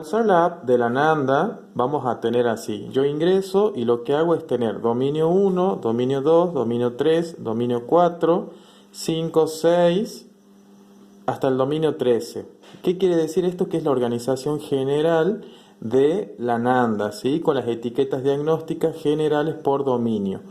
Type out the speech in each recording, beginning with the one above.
Usar la app de la Nanda vamos a tener así. Yo ingreso y lo que hago es tener dominio 1, dominio 2, dominio 3, dominio 4, 5, 6, hasta el dominio 13. ¿Qué quiere decir esto? Que es la organización general de la Nanda, ¿sí? Con las etiquetas diagnósticas generales por dominio.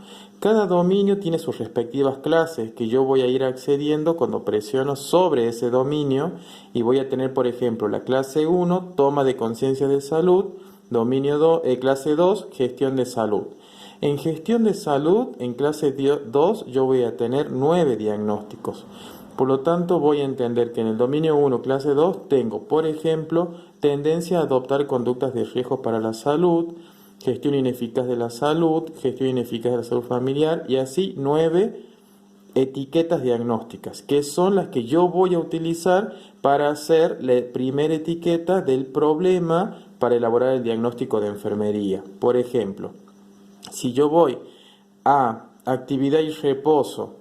Cada dominio tiene sus respectivas clases que yo voy a ir accediendo cuando presiono sobre ese dominio y voy a tener, por ejemplo, la clase 1, toma de conciencia de salud, dominio 2, clase 2, gestión de salud. En gestión de salud, en clase 2, yo voy a tener 9 diagnósticos. Por lo tanto, voy a entender que en el dominio 1, clase 2, tengo, por ejemplo, tendencia a adoptar conductas de riesgo para la salud, gestión ineficaz de la salud, gestión ineficaz de la salud familiar y así 9 etiquetas diagnósticas, que son las que yo voy a utilizar para hacer la primera etiqueta del problema para elaborar el diagnóstico de enfermería. Por ejemplo, si yo voy a actividad y reposo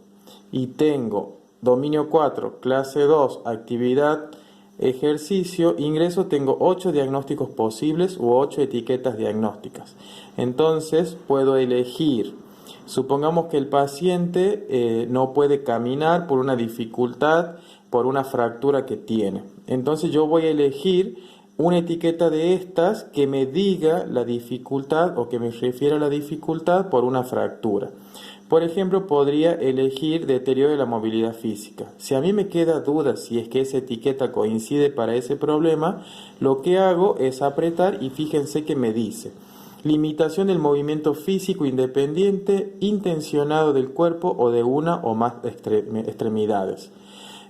y tengo dominio 4, clase 2, actividad, ejercicio, ingreso, tengo 8 diagnósticos posibles u 8 etiquetas diagnósticas. Entonces puedo elegir, supongamos que el paciente no puede caminar por una dificultad, por una fractura que tiene. Entonces yo voy a elegir una etiqueta de estas que me diga la dificultad o que me refiera a la dificultad por una fractura. Por ejemplo, podría elegir deterioro de la movilidad física. Si a mí me queda duda si es que esa etiqueta coincide para ese problema, lo que hago es apretar y fíjense que me dice limitación del movimiento físico independiente intencionado del cuerpo o de una o más extremidades.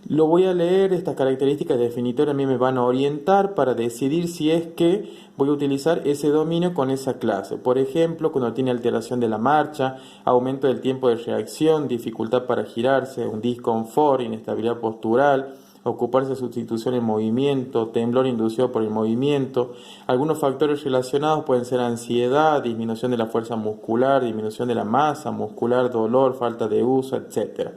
Lo voy a leer, estas características definitorias a mí me van a orientar para decidir si es que voy a utilizar ese dominio con esa clase. Por ejemplo, cuando tiene alteración de la marcha, aumento del tiempo de reacción, dificultad para girarse, un disconfort, inestabilidad postural, ocuparse de sustitución en movimiento, temblor inducido por el movimiento. Algunos factores relacionados pueden ser ansiedad, disminución de la fuerza muscular, disminución de la masa muscular, dolor, falta de uso, etc.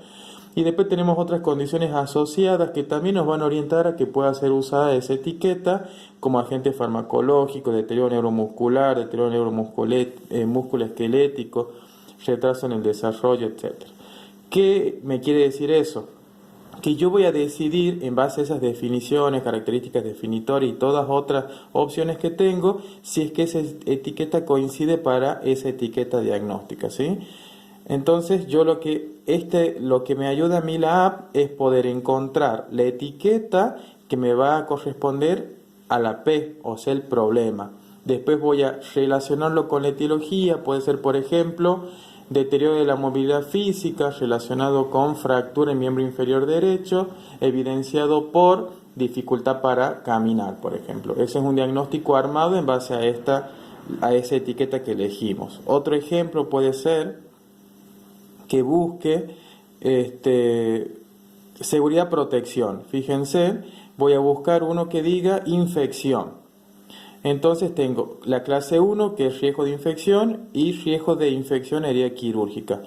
Y después tenemos otras condiciones asociadas que también nos van a orientar a que pueda ser usada esa etiqueta como agente farmacológico, deterioro neuromuscular, deterioro musculoesquelético, retraso en el desarrollo, etc. ¿Qué me quiere decir eso? Que yo voy a decidir en base a esas definiciones, características definitorias y todas otras opciones que tengo, si es que esa etiqueta coincide para esa etiqueta diagnóstica, ¿sí? Entonces yo lo que me ayuda a mí la app es poder encontrar la etiqueta que me va a corresponder a la P, o sea, el problema. Después voy a relacionarlo con la etiología, puede ser, por ejemplo, deterioro de la movilidad física relacionado con fractura en miembro inferior derecho, evidenciado por dificultad para caminar, por ejemplo. Ese es un diagnóstico armado en base a esa etiqueta que elegimos. Otro ejemplo puede ser que busque seguridad, protección. Fíjense, voy a buscar uno que diga infección. Entonces tengo la clase 1, que es riesgo de infección, y riesgo de infección herida quirúrgica.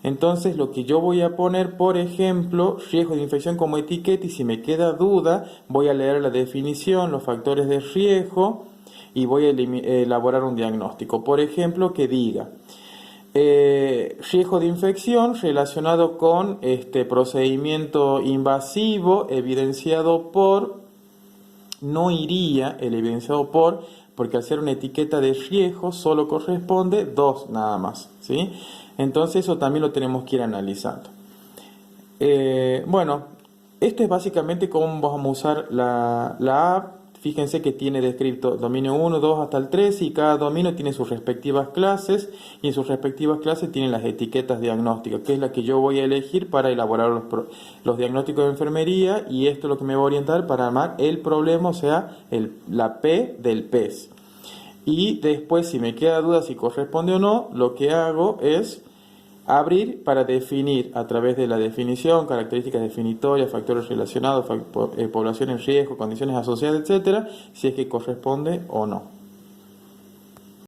Entonces lo que yo voy a poner, por ejemplo, riesgo de infección como etiqueta, y si me queda duda, voy a leer la definición, los factores de riesgo, y voy a elaborar un diagnóstico. Por ejemplo, que diga riesgo de infección relacionado con procedimiento invasivo evidenciado por, no iría el evidenciado por, porque al ser una etiqueta de riesgo solo corresponde 2 nada más, ¿sí? Entonces eso también lo tenemos que ir analizando. Bueno, esto es básicamente cómo vamos a usar la app. Fíjense que tiene descrito dominio 1, 2 hasta el 3 y cada dominio tiene sus respectivas clases y en sus respectivas clases tienen las etiquetas diagnósticas, que es la que yo voy a elegir para elaborar los diagnósticos de enfermería, y esto es lo que me va a orientar para armar el problema, o sea, la P del PES. Y después, si me queda duda si corresponde o no, lo que hago es abrir para definir a través de la definición, características definitorias, factores relacionados, población en riesgo, condiciones asociadas, etcétera, si es que corresponde o no.